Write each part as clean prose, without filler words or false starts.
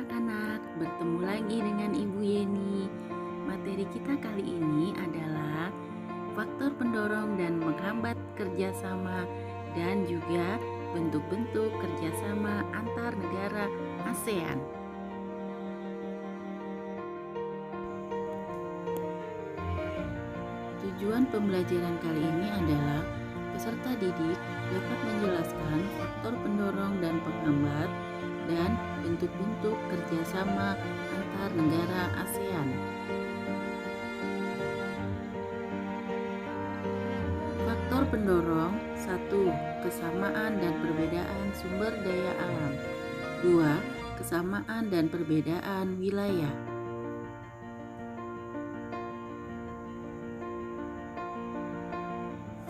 anak-anak, bertemu lagi dengan Ibu Yeni. Materi kita kali ini adalah faktor pendorong dan menghambat kerjasama dan juga bentuk-bentuk kerjasama antar negara ASEAN. Tujuan pembelajaran kali ini adalah peserta didik dapat menjelaskan faktor pendorong dan penghambat dan bentuk-bentuk kerjasama antar negara ASEAN. Faktor pendorong: 1. Kesamaan dan perbedaan sumber daya alam. 2. Kesamaan dan perbedaan wilayah.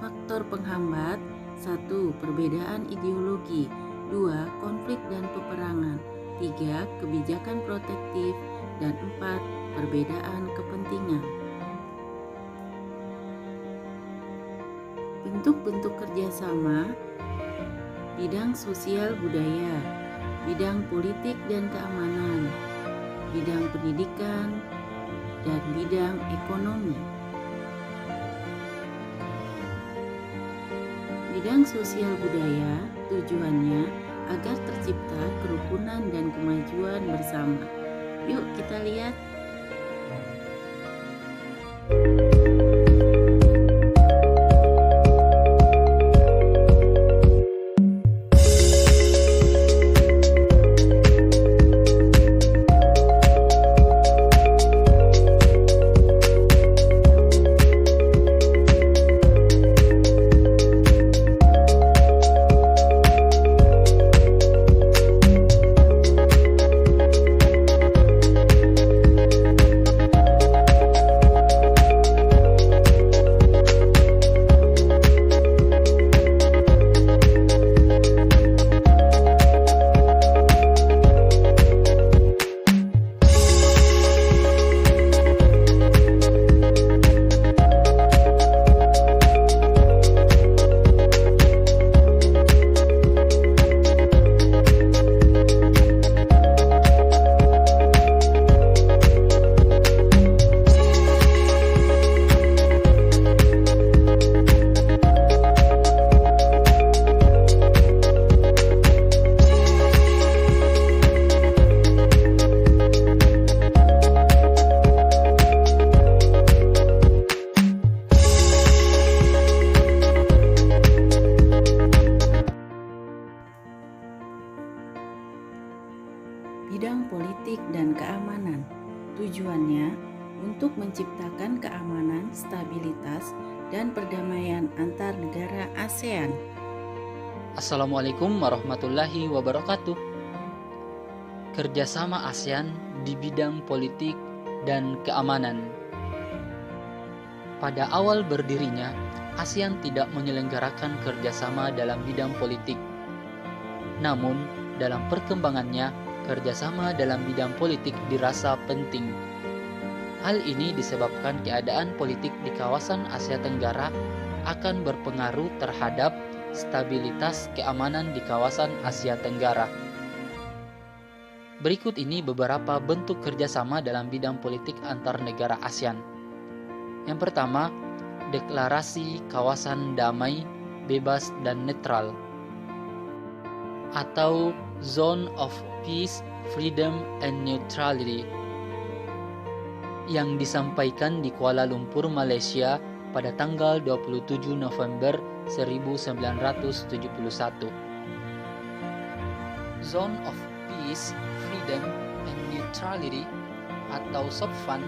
Faktor penghambat: 1. Perbedaan ideologi. 2. Konflik dan peperangan. 3. Kebijakan protektif. Dan 4. Perbedaan kepentingan. Bentuk-bentuk kerjasama: bidang sosial budaya, bidang politik dan keamanan, bidang pendidikan, dan bidang ekonomi. Bidang sosial budaya tujuannya agar tercipta kerukunan dan kemajuan bersama. Yuk kita lihat. Bidang politik dan keamanan. Tujuannya untuk menciptakan keamanan, stabilitas, dan perdamaian antar negara ASEAN. Assalamualaikum warahmatullahi wabarakatuh. Kerjasama ASEAN di bidang politik dan keamanan. Pada awal berdirinya, ASEAN tidak menyelenggarakan kerjasama dalam bidang politik. Namun, dalam perkembangannya, kerjasama dalam bidang politik dirasa penting. Hal ini disebabkan keadaan politik di kawasan Asia Tenggara akan berpengaruh terhadap stabilitas keamanan di kawasan Asia Tenggara. Berikut ini beberapa bentuk kerjasama dalam bidang politik antar negara ASEAN. Yang pertama, Deklarasi Kawasan Damai, Bebas dan Netral, atau Zone of Peace, Freedom and Neutrality, yang disampaikan di Kuala Lumpur, Malaysia pada tanggal 27 November 1971. Zone of Peace, Freedom and Neutrality atau SOPFAN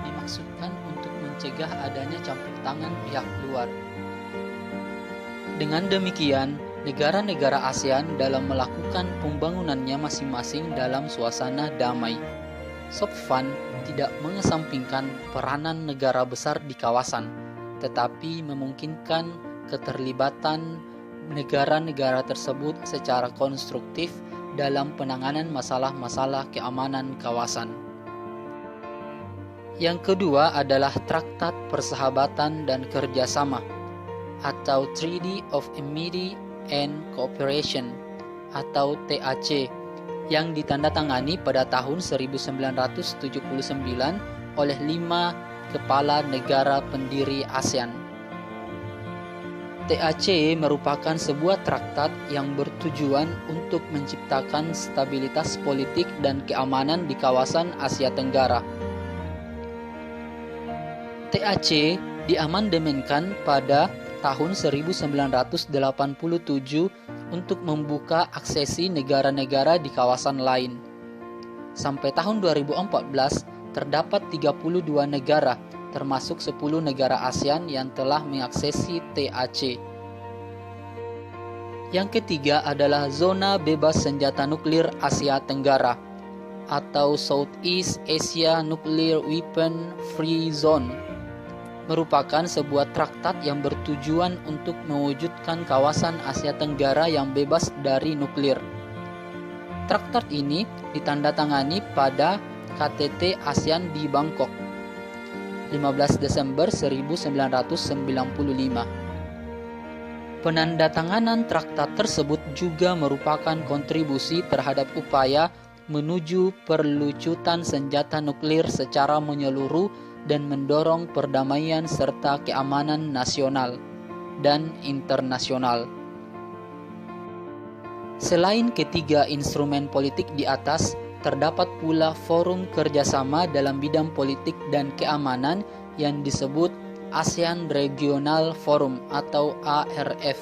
dimaksudkan untuk mencegah adanya campur tangan pihak luar. Dengan demikian, negara-negara ASEAN dalam melakukan pembangunannya masing-masing dalam suasana damai. SOPFAN tidak mengesampingkan peranan negara besar di kawasan, tetapi memungkinkan keterlibatan negara-negara tersebut secara konstruktif dalam penanganan masalah-masalah keamanan kawasan. Yang kedua adalah Traktat Persahabatan dan Kerjasama atau Treaty of Amity and Cooperation atau TAC yang ditandatangani pada tahun 1979 oleh 5 kepala negara pendiri ASEAN. TAC merupakan sebuah traktat yang bertujuan untuk menciptakan stabilitas politik dan keamanan di kawasan Asia Tenggara. TAC diamandemenkan pada tahun 1987 untuk membuka aksesi negara-negara di kawasan lain. Sampai tahun 2014, terdapat 32 negara, termasuk 10 negara ASEAN yang telah mengaksesi TAC. Yang ketiga adalah Zona Bebas Senjata Nuklir Asia Tenggara atau Southeast Asia Nuclear Weapon Free Zone. Merupakan sebuah traktat yang bertujuan untuk mewujudkan kawasan Asia Tenggara yang bebas dari nuklir. Traktat ini ditandatangani pada KTT ASEAN di Bangkok, 15 Desember 1995. Penandatanganan traktat tersebut juga merupakan kontribusi terhadap upaya menuju perlucutan senjata nuklir secara menyeluruh dan mendorong perdamaian serta keamanan nasional dan internasional. Selain ketiga instrumen politik di atas, terdapat pula forum kerjasama dalam bidang politik dan keamanan yang disebut ASEAN Regional Forum atau ARF.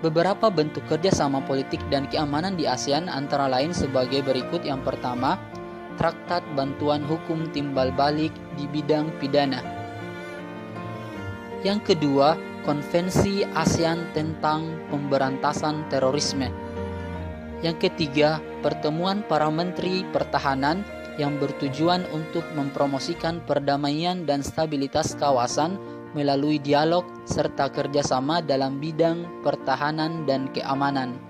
Beberapa bentuk kerjasama politik dan keamanan di ASEAN antara lain sebagai berikut. Yang pertama, Traktat Bantuan Hukum Timbal Balik di bidang pidana. Yang kedua, Konvensi ASEAN tentang Pemberantasan Terorisme. Yang ketiga, pertemuan para menteri pertahanan yang bertujuan untuk mempromosikan perdamaian dan stabilitas kawasan melalui dialog serta kerjasama dalam bidang pertahanan dan keamanan.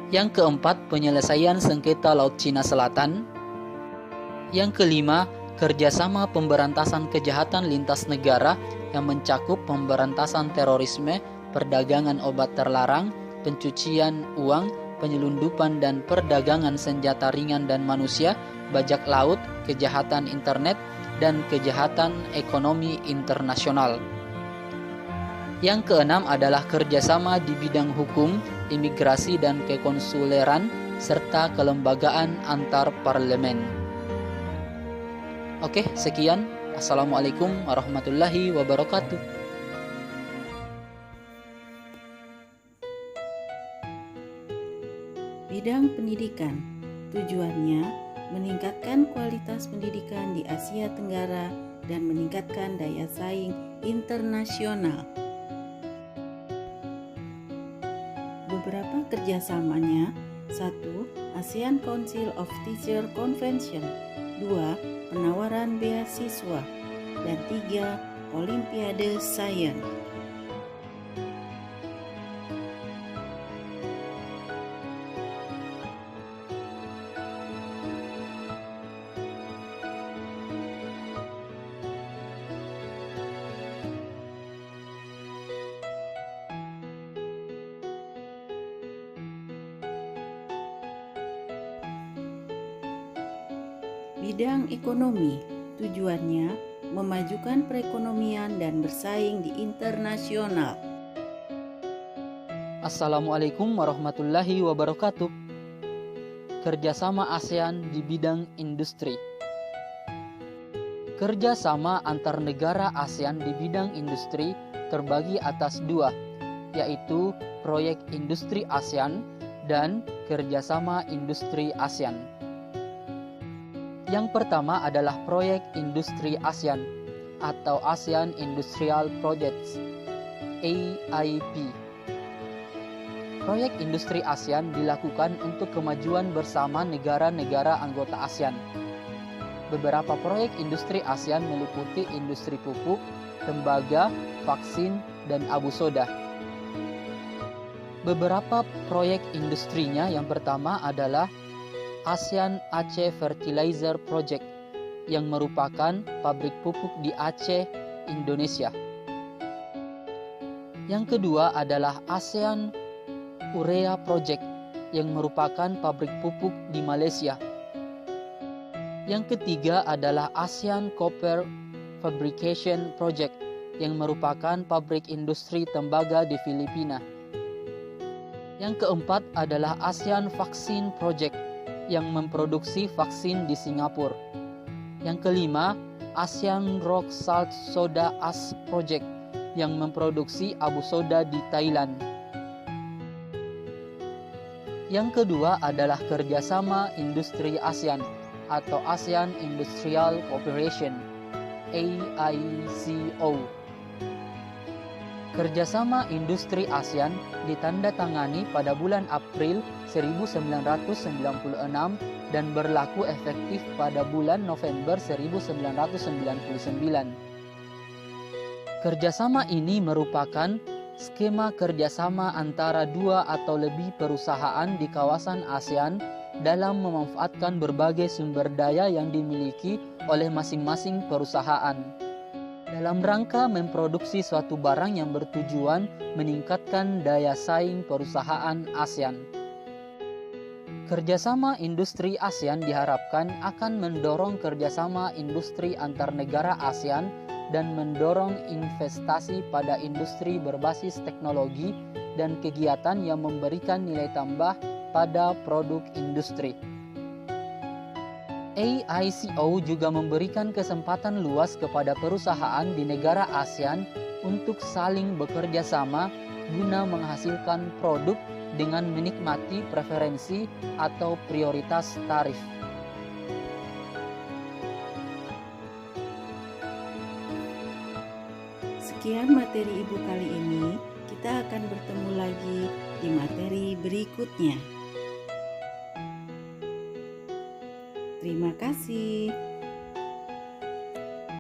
Yang keempat, penyelesaian sengketa Laut Cina Selatan. Yang kelima, kerjasama pemberantasan kejahatan lintas negara yang mencakup pemberantasan terorisme, perdagangan obat terlarang, pencucian uang, penyelundupan dan perdagangan senjata ringan dan manusia, bajak laut, kejahatan internet, dan kejahatan ekonomi internasional. Yang keenam adalah kerjasama di bidang hukum, imigrasi dan kekonsuleran, serta kelembagaan antar parlemen. Oke, sekian. Assalamualaikum warahmatullahi wabarakatuh. Bidang pendidikan, tujuannya meningkatkan kualitas pendidikan di Asia Tenggara dan meningkatkan daya saing internasional. Beberapa kerjasamanya: 1. ASEAN Council of Teacher Convention, 2. Penawaran beasiswa, dan 3. Olimpiade Sains. Bidang ekonomi, tujuannya memajukan perekonomian dan bersaing di internasional. Assalamualaikum warahmatullahi wabarakatuh. Kerjasama ASEAN di bidang industri. Kerjasama antar negara ASEAN di bidang industri terbagi atas dua, yaitu Proyek Industri ASEAN dan Kerjasama Industri ASEAN. Yang pertama adalah Proyek Industri ASEAN atau ASEAN Industrial Projects (AIP). Proyek Industri ASEAN dilakukan untuk kemajuan bersama negara-negara anggota ASEAN. Beberapa proyek industri ASEAN meliputi industri pupuk, tembaga, vaksin, dan abu soda. Beberapa proyek industrinya yang pertama adalah ASEAN Aceh Fertilizer Project yang merupakan pabrik pupuk di Aceh, Indonesia. Yang kedua adalah ASEAN Urea Project yang merupakan pabrik pupuk di Malaysia. Yang ketiga adalah ASEAN Copper Fabrication Project yang merupakan pabrik industri tembaga di Filipina. Yang keempat adalah ASEAN Vaccine Project yang memproduksi vaksin di Singapura. Yang kelima, ASEAN Rock Salt Soda Ash Project yang memproduksi abu soda di Thailand. Yang kedua adalah kerjasama industri ASEAN atau ASEAN Industrial Cooperation (AICO). Kerjasama industri ASEAN ditandatangani pada bulan April 1996 dan berlaku efektif pada bulan November 1999. Kerjasama ini merupakan skema kerjasama antara dua atau lebih perusahaan di kawasan ASEAN dalam memanfaatkan berbagai sumber daya yang dimiliki oleh masing-masing perusahaan dalam rangka memproduksi suatu barang yang bertujuan meningkatkan daya saing perusahaan ASEAN. Kerjasama industri ASEAN diharapkan akan mendorong kerjasama industri antar negara ASEAN dan mendorong investasi pada industri berbasis teknologi dan kegiatan yang memberikan nilai tambah pada produk industri. AICO juga memberikan kesempatan luas kepada perusahaan di negara ASEAN untuk saling bekerja sama guna menghasilkan produk dengan menikmati preferensi atau prioritas tarif. Sekian materi Ibu kali ini. Kita akan bertemu lagi di materi berikutnya. Terima kasih.